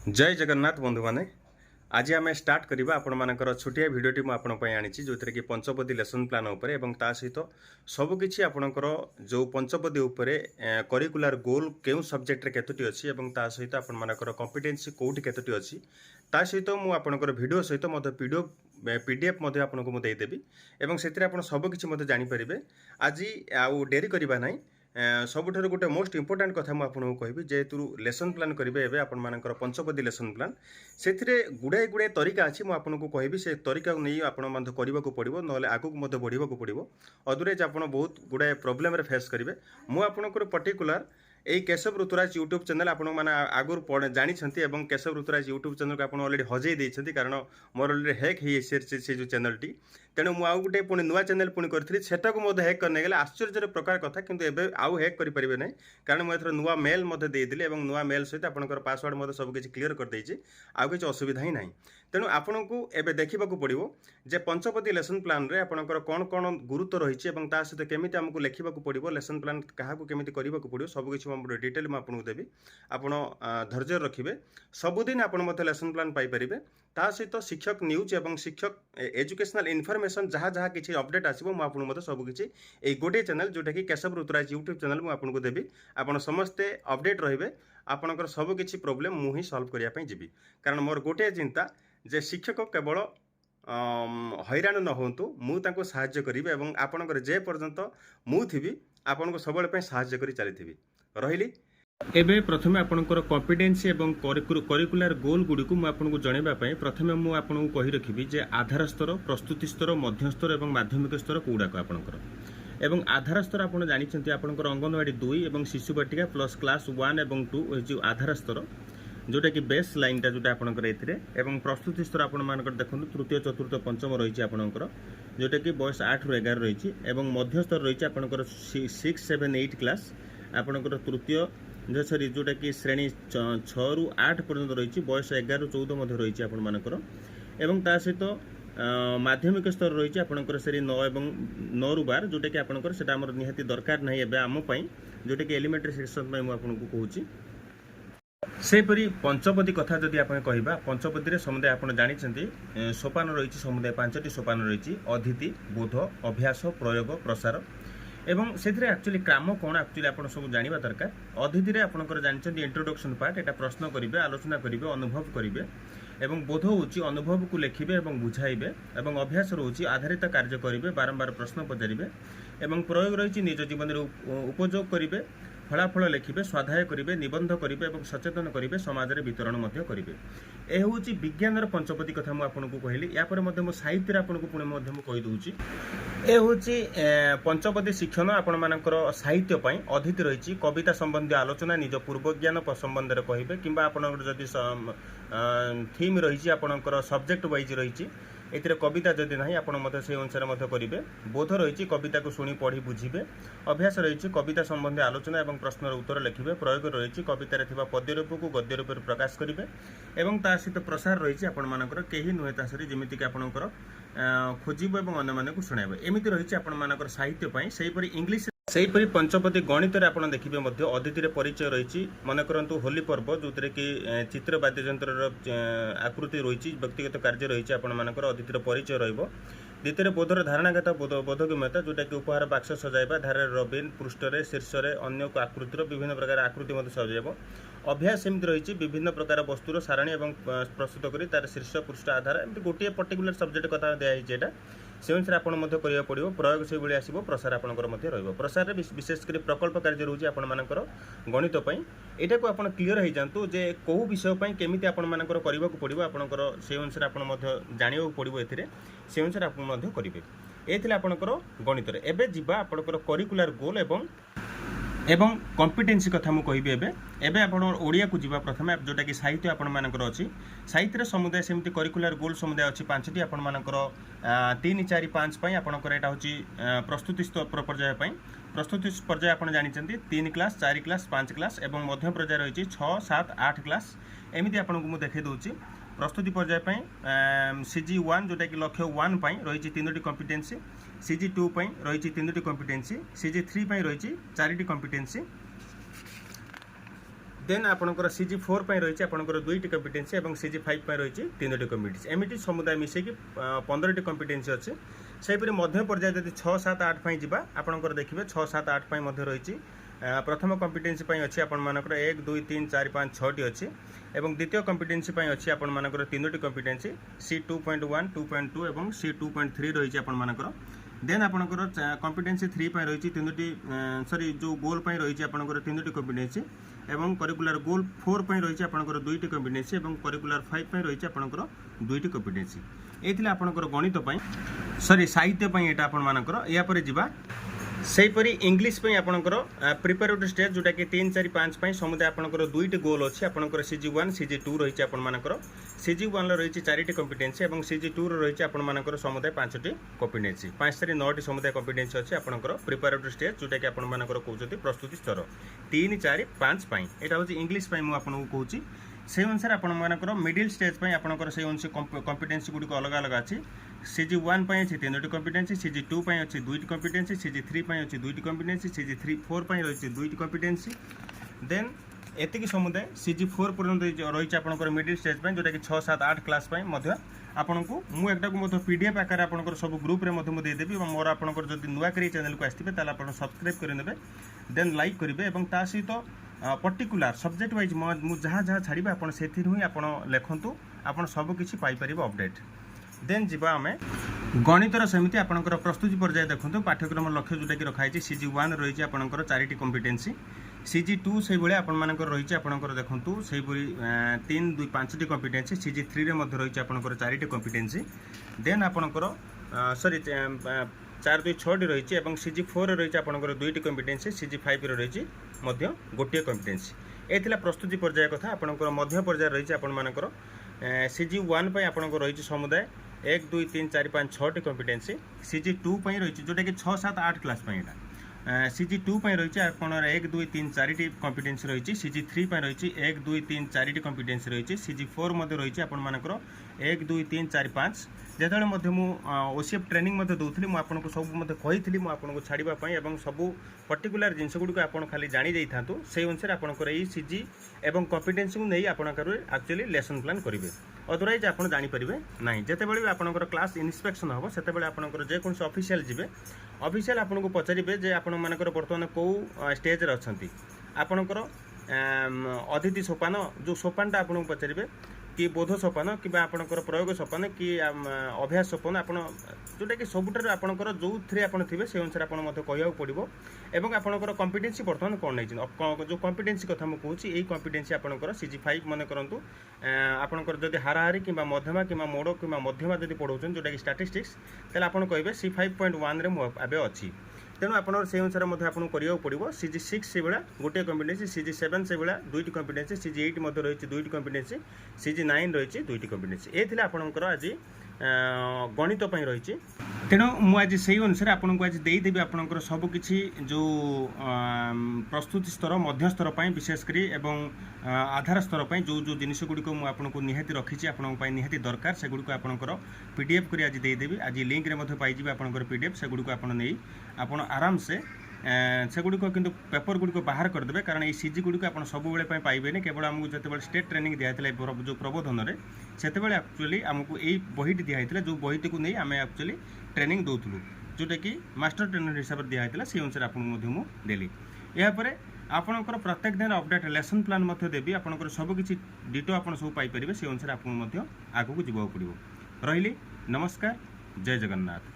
जय जगन्नाथ बंधु माने आज आम स्टार्ट करवा आपण छोटिया भिडटी मुझे आनी जो कि पंचपदी लेसन प्लान उपर एवं ता सहित सबकि आपणकर जो पंचपदी उपर करिकुलर गोल केउ सब्जेक्ट रे केतोटी अछि एवं ता सहित आपणकर कॉम्पिटेंसी कोठी केतोटी अछि ता सहित मु आपणकर वीडियो सहित मते पीडीएफ मते आपनको मु देदेबी एवं सेतिरे आपण सबकि मते जानि परिबे। आज आउ डेरी करबा नाही सबुठार गोटे मोस्ट इंपोर्टाट कथा मुझे कहबी जेहेतु लेसन प्लान करेंगे एवं आपर पंचपदी लेसन प्लान से गुड़ाए गुड़ाए तरीका अच्छी मुझे कहबी से तरीका को नहीं आपको पड़ो ना आगू बढ़ा पड़ो अदरवाइज आप बहुत गुड़ाए प्रोब्लेम फेस करेंगे मुझे पर्टिकुलर यही केशव ऋतुराज यूट्यूब चैनल आप आगुरी जानते हैं केशव ऋतुराज यूट्यूब चैनल को आप अलरेडी हजई देते कारण मोर अलरेडी हैक हो से जो चैनल तेणु मुझे गोटे पुणी नुआ चैनल पुणी करी सेटा को हैक करने गले आश्चर्य प्रकार कथा किंतु एबे आउ हैक करेंगे ना कारण मुझे नुआ मेल देदेली और नुआ मेल सहित आपंकर पासवर्ड सबकि क्लीयर करदे आउ किसी असुविधा ही ना तेणु आपन को एबे देखा पड़ो जे पंचपदी लेसन प्लान रे आपनकर कौन कौन गुरुत्व रही सहित केमी आमको लिखा पड़ो लेसन प्लान क्या केमी करने पड़ो सबकि डिटेल मुझे देवी आप धैर्य रखिए सबुदिन आप लेसन प्लान पाइपर ता सहित शिक्षक न्यूज और शिक्षक एजुकेशनल इनफॉरमेशन जहाँ जहाँ किसी अपडेट आसो मुझे सबकि यही गोटे चैनल जोटा कि केशव ऋतुराज यूट्यूब चैनल मुझे देवी आप समस्ते अपडेट रे आपणकर सबकि प्रोब्लेम मुझे सल्व करने जी कारण मोर गोटे चिंता जे शिक्षक केवल हैरान न होंतु मुझे साहाय्य करी और आपणकर जे पर्यंत मुझी आपन को सब साहाय्य कर चली रही एबे प्रथमे आपनकर कॉम्पिटेंसी एवं करिकुलर गोल गुडी को मु आपनको जणेबा पई प्रथमे मु आपनको कहि रखिबी जे आधार स्तर प्रस्तुति स्तर मध्य स्तर एवं माध्यमिक स्तर कोडा को आपनकर एवं आधार स्तर आपन जानिछंती आपनकर अंगनवाड़ी 2 एवं शिशु बाटिका प्लस क्लास 1 एवं 2 जो आधार स्तर जोटा कि बेस लाइन टा जोटा आपनकर एथिरे एवं प्रस्तुति स्तर आपन मानकर देखंतु तृतीय चतुर्थ पंचम रहिछि आपनकर जोटा कि बयस 8 रु 11 रहिछि एवं मध्य स्तर रहिछि आपनकर 6 7 8 क्लास आपनकर तृतीय सरी जोटा कि श्रेणी 6 रु 8 पर्यंत रही बयस 11 रु 14 रही आपर एवं ता सहित माध्यमिक स्तर रही आपंकर श्रेणी 9 एवं 9 रु 12 जोटा कि आपंकर से निहाती दरकार नहीं एवं आम जोटा कि एलिमेंटरी सेक्शन मुझे कहूँ सेपरी पंचपदी कथा जदि आप कहवा पंचपदी समुदाय आप जानते सोपान रही समुदाय 5टी सोपान रही अदिति बोध अभ्यास प्रयोग प्रसार एवं से एक्चुअली काम कौन एक्चुअली आप सब जानवा दरकार अतिथि आपंकर जानते इंट्रोडक्शन पार्ट एटा प्रश्न करेंगे आलोचना करेंगे अनुभव करेंगे एवं बोध होची अनुभव को लिखिबे एवं बुझाइबे एवं अभ्यास रोची आधारित कार्य करेंगे बारंबार प्रश्न पचारे एवं प्रयोग रही निज जीवन में उपयोग करेंगे फलाफल लिखिबे स्वाध्याय करेंगे निबंध करेंगे और सचेतन करेंगे समाज में वितरण करेंगे यह हूँ विज्ञान पंचपदी कथा मुझे कहली यापर मो साहित्य आपको पुणी कहीदे ए हूँ पंचपदी शिक्षण आपण मानकर साहित्य अदिति रही कविता संबंधी आलोचना निज पूर्व ज्ञान संबंध में कहे कि आपड़ी थीम रही आपंकर सब्जेक्ट वाइज रही एतिर कविता जदि ना आप से अनुसार करेंगे बोध रही कविता को शुणी पढ़ी बुझे अभ्यास रही कविता संबंधी आलोचना और प्रश्नर उत्तर लिखे प्रयोग रही कवितार पद्यरूप को गद्य रूप प्रकाश करेंगे एवं ता सहित प्रसार रही आपंकर कहीं नुहे तासरी जमीक आपंकर खोजब और अन्य मानक शुणाइब एमती रही आपर साहित्य सेहीपरि इंग्लीश सेहीपरि पंचपदी गणित आप देखिए अदिति परिचय रही मन करंतु होली पर्व जो कि चित्र वाद्ययंत्र आकृति रही व्यक्तिगत कार्य रही आपर अदितिर परिचय रही द्वितीय बोधर धारणागत बोधगम्यता जोटा कि उपहार बाक्स सजाइबा धारे रबिन पृष्ठरे शीर्षरे अन्य आकृतिर विभिन्न प्रकार आकृति सजाइब अभ्यास सेमती रही विभिन्न प्रकार वस्तुर सारणी और प्रस्तुत करी तार शीर्ष पृष्ठ आधार एमती गोटे पर्टिकुलर सब्जेक्ट कथा दिखाई से अनुसार आपको करा पड़ो प्रयोग से भाई आसो प्रसार आपंकर प्रसार विशेषकर प्रकल्प कार्य रोचे आपर गणित यहाँ को आप क्लीयर हो जातु जे कौ विषय केमी आपर करने पड़ो आपंकर से अनुसार आप जानवा पड़ो से अनुसार आप करेंगे ये आपंकर गणित एवं जावा आपंकर करिकुलर गोल एवं कॉम्पिटेंसी कथा मुझे कहबी एबे आपण ओडिया को जीवा प्रथम जोटा कि साहित्य आपंकर अच्छी साहित्य समुदाय सेमती करिकुलर गोल समुदाय अच्छी 5टी आपंकर 3 4 5 आपंकर यहाँ हूँ प्रस्तुति पर्याय प्रस्तुति पर्याय आप जानते 3 क्लास 4 क्लास 5 क्लास और मध्य पर्याय रही 6 7 8 क्लास एमती आपको मुझे देखा दूसरी प्रस्तुति पर्याय सीजी 1 जोटा कि लक्ष्य 1 रही 3टी कॉम्पिटेंसी सीजी 2 रही 3टी कॉम्पिटेंसी सीजी 3 रही 4टी कॉम्पिटेंसी देन आपणकर CG4 रही आपणकर 2टी कॉम्पिटेंसी और CG5 रही 3टी कॉम्पिटेंसी एमती समुदाय मिसेक 15टी कॉम्पिटेंसी अच्छी सेहीपरि मध्य पर्याय जब 6, 7, 8 जी आपणकर देखिए 6, 7, 8 रही प्रथम कॉम्पिटेंसी अच्छी आपर 1, 2, 3, 4, 5, 6टी अच्छी और द्वितीय कॉम्पिटेंसी अच्छी आपर 3टी कॉम्पिटेंसी C2.1, 2.2 और C2.3 रही आपर देन आपणकर कॉम्पिटेंसी 3 रही 3टी सॉरी जो गोल रही आपणकर 3टी कॉम्पिटेंसी एवं करिकुलर गोल 4 रही आपणकर 2टी कॉम्पिटेंसी और करिकुलर 5 रही आपणकर 2टी कॉम्पिटेंसी ये आपणकर गणित सॉरी साहित्य यहाँ आपर या जावा सेहीपरि इंग्लिश आपणकर प्रिपेरेटरी स्टेज जोटा कि 3, 4, 5 समुदाय आपणकर 2टी गोल अच्छी आपणकर CG1, CG2 रही आपर CG1 रही 4टी कॉम्पिटेंसी और CG2 रही आपर समुदाय 5टी कॉम्पिटेंसी 5 से 9टी समुदाय कॉम्पिटेंसी अच्छी आपणकर प्रिपेरेटरी स्टेज जोटा कि आपर कहते प्रस्तुति स्तर 3, 4, 5 यहाँ हूँ इंग्लिश आपको कहूँ से अनुसार आपर मिडिल स्टेज आपंकर से अनुसार कॉम्पिटेंसी गुड़िक अलग अलग अच्छी CG1 अच्छी 3टी कॉम्पिटेंसी CG2 अच्छी 2टी कॉम्पिटेंसी CG3 अच्छी 2टी कॉम्पिटेंसी CG4 रही 2टी कॉम्पिटेंसी देन एतिक समुदाय CG4 पर्यंत रही आपंकर मिडिल स्टेज जोटा कि 6, 7, 8 क्लास आपन को मुझे PDF आकार आपंकर सब ग्रुप में देदेवी और मोर आपंकर जब नुआ कर चैनल को आसते आप सब्सक्राइब करेंगे देन लाइक करेंगे और ता सहित पर्टिकुलर सब्जेक्ट वाइज जहाँ जहाँ छाड़े आप लिखतु आप सबकि अपडेट देन जीवा आम गणितर सेमती आपंकर प्रस्तुति पर्याय देखो पाठ्यक्रम लक्ष्य जोटा कि रखाई CG1 रही आपंकर 4टी कॉम्पिटेंसी CG2 से भाई आपर रही आपंकर देखूँ से 3, 2, 5टी कॉम्पिटेंसी CG3 रही आपंकर 4टी कॉम्पिटेंसी देन आपंकर सॉरी 4, 2, 6टी रही और CG4 रही आपंकर 2टी कॉम्पिटेंसी CG5 रही गोटे कॉम्पिटेंसी ये प्रस्तुति पर्याय कथा आपंकर मध्य पर्याय रही आपर CG1 आपंकर रही समुदाय 1, 2, 3, 4, 5, 6टी कॉम्पिटेंसी CG2 रही जोटा कि 6, 7, 8 क्लास यहाँ CG2 रही आपन 1, 2, 3, 4टी कॉम्पिटेंसी रही CG3 रही 1, 2, 3, 4टी कॉम्पिटेंसी रही CG4 रही आपर 1, 2, 3, 4, 5 जिते OCF ट्रेनिंग दूसरी मुझे सब कही मुझे छाड़ापी और सब पर्टिकुलर जिनस गुड़िक आप खाली जानी जाइथांतु से अनुसार आपंकर ये CG एवं कॉम्पिटेंसी को नहीं आपंकर एक्चुअली लेसन प्लान करेंगे अदरवाइज आप जानीपारे ना जिते भी आपंकर क्लास इन्स्पेक्शन हम से आपंकर जेकोसी ऑफिशियल जी ऑफिशियल आपको पचारे जे आपण मानकर बर्तमान कौ स्टेज अच्छा आपणकर अतिथि सोपान जो सोपानटा आपको पचारे कि बोध सोपान कि आपणकर प्रयोग सोपान कि अभ्यास सोपान आप जोटा कि सबुठार आपणकर जो थे आप थे से अनुसार आपको कहूँ पड़ो एवं आपणकर कॉम्पिटेंसी बर्तमान कौन नहीं जो कॉम्पिटेंसी कथा मुझे कहूँ यही कॉम्पिटेंसी आपणकर CG5 मन करूँ आपणकर जब हाराहारी कि मध्यमा कि मोड़ कि मध्यमा जब पढ़ाऊँ जोटा कि स्टैटिस्टिक्स तेल आप कहे C5.1 रे मुझे अच्छी तेणु आप से अनुसार आपको करने पड़ो CG6 से भाया गोटे कॉम्पिटेंसी CG7 से भाया 2टी कॉम्पिटेंसी CG8 रही 2टी कॉम्पिटेंसी CG9 रही 2टी कॉम्पिटेंसी ये आपंकर आज गणित रही तेणु मुझे से अनुसार आपको आज देदेवी आपंकर सबकि जो प्रस्तुति स्तर मध्य स्तर पर विशेषकर एवं आधार स्तर पर जो जो जिनस गुड़िक मुझे निहाती रखी आपंपाई निहाती दरकार से गुड़िक आपंकर PDF कर आज देदेवी आज लिंक में पाइबे आपंकर PDF से गुड़िक आप आराम से से गुड़िक किंतु पेपर गुड़िक बाहर करदे कारण ये CG गुड़िक आप सब पाइबे केवल आमको जो स्टेट ट्रेनिंग दिखाई जो प्रबोधन में से एक्चुअली आमको यही बहीटी दिखाई जो बहीटी को नहीं आम एक्चुअली ट्रेनिंग दूलू जोटा कि मास्टर ट्रेनर हिसाब से दिखाई से अनुसार आपको देली यापर आपंकर प्रत्येक दिन अपडेट लेसन प्लान देवी आपंकर सबकि डिटो आप सब पाइपर से अनुसार आपको आगू को जीवा पड़ो रही नमस्कार जय जगन्नाथ।